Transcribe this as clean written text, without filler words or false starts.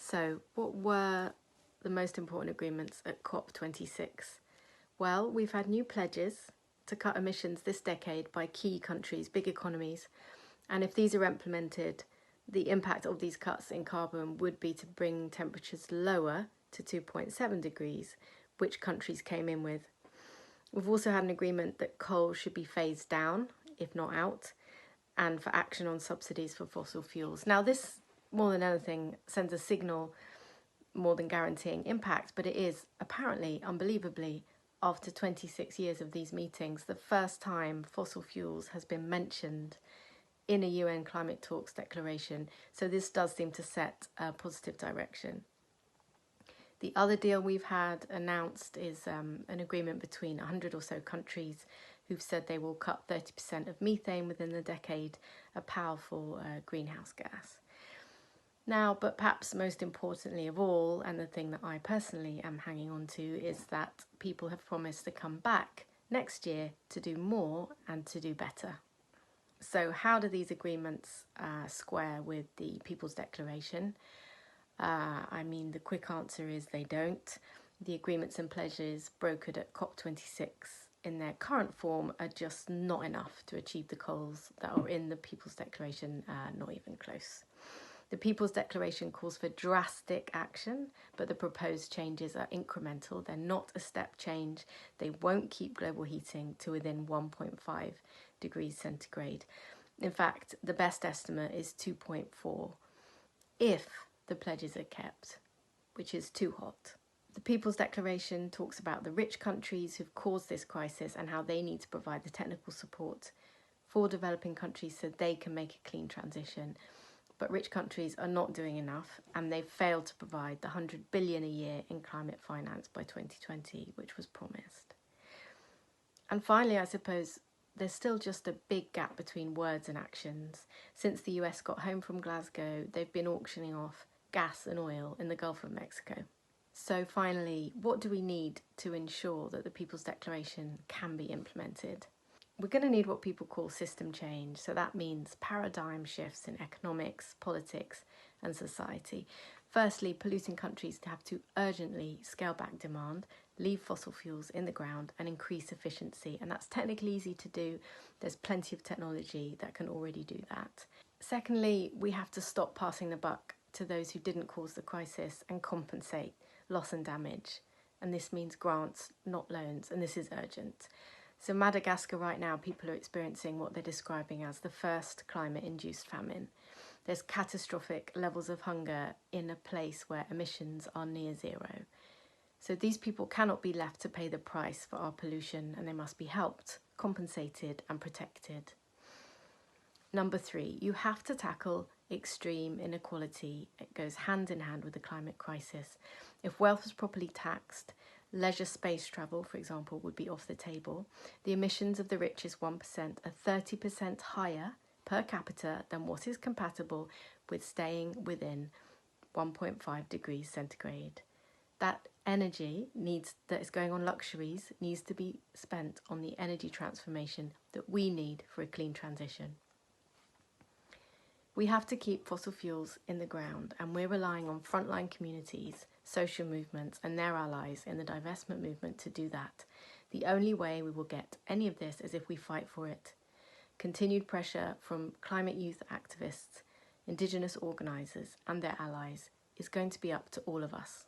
So, what were the most important agreements at COP26? Well, we've had new pledges to cut emissions this decade by key countries, big economies, and if these are implemented, the impact of these cuts in carbon would be to bring temperatures lower to 2.7 degrees, which countries came in with. We've also had an agreement that coal should be phased down, if not out, and for action on subsidies for fossil fuels. Now, this, more than anything, sends a signal more than guaranteeing impact, but it is apparently, unbelievably, after 26 years of these meetings, the first time fossil fuels has been mentioned in a UN climate talks declaration. So this does seem to set a positive direction. The other deal we've had announced is an agreement between 100 or so countries who've said they will cut 30% of methane within the decade, a powerful greenhouse gas. Now, but perhaps most importantly of all, and the thing that I personally am hanging on to, is that people have promised to come back next year to do more and to do better. So how do these agreements square with the People's Declaration? The quick answer is they don't. The agreements and pledges brokered at COP26 in their current form are just not enough to achieve the goals that are in the People's Declaration, not even close. The People's Declaration calls for drastic action, but the proposed changes are incremental. They're not a step change. They won't keep global heating to within 1.5 degrees centigrade. In fact, the best estimate is 2.4 if the pledges are kept, which is too hot. The People's Declaration talks about the rich countries who've caused this crisis and how they need to provide the technical support for developing countries so they can make a clean transition. But rich countries are not doing enough, and they've failed to provide the $100 billion a year in climate finance by 2020, which was promised. And finally, I suppose there's still just a big gap between words and actions. Since the US got home from Glasgow, they've been auctioning off gas and oil in the Gulf of Mexico. So finally, what do we need to ensure that the People's Declaration can be implemented? We're going to need what people call system change. So that means paradigm shifts in economics, politics, and society. Firstly, polluting countries have to urgently scale back demand, leave fossil fuels in the ground, and increase efficiency. And that's technically easy to do. There's plenty of technology that can already do that. Secondly, we have to stop passing the buck to those who didn't cause the crisis and compensate loss and damage. And this means grants, not loans, and this is urgent. So Madagascar right now, people are experiencing what they're describing as the first climate-induced famine. There's catastrophic levels of hunger in a place where emissions are near zero. So these people cannot be left to pay the price for our pollution, and they must be helped, compensated and protected. Number 3, you have to tackle extreme inequality. It goes hand in hand with the climate crisis. If wealth was properly taxed, leisure space travel, for example, would be off the table. The emissions of the richest 1% are 30% higher per capita than what is compatible with staying within 1.5 degrees centigrade. That energy that is going on luxuries needs to be spent on the energy transformation that we need for a clean transition. We have to keep fossil fuels in the ground, and we're relying on frontline communities, social movements and their allies in the divestment movement to do that. The only way we will get any of this is if we fight for it. Continued pressure from climate youth activists, Indigenous organisers and their allies is going to be up to all of us.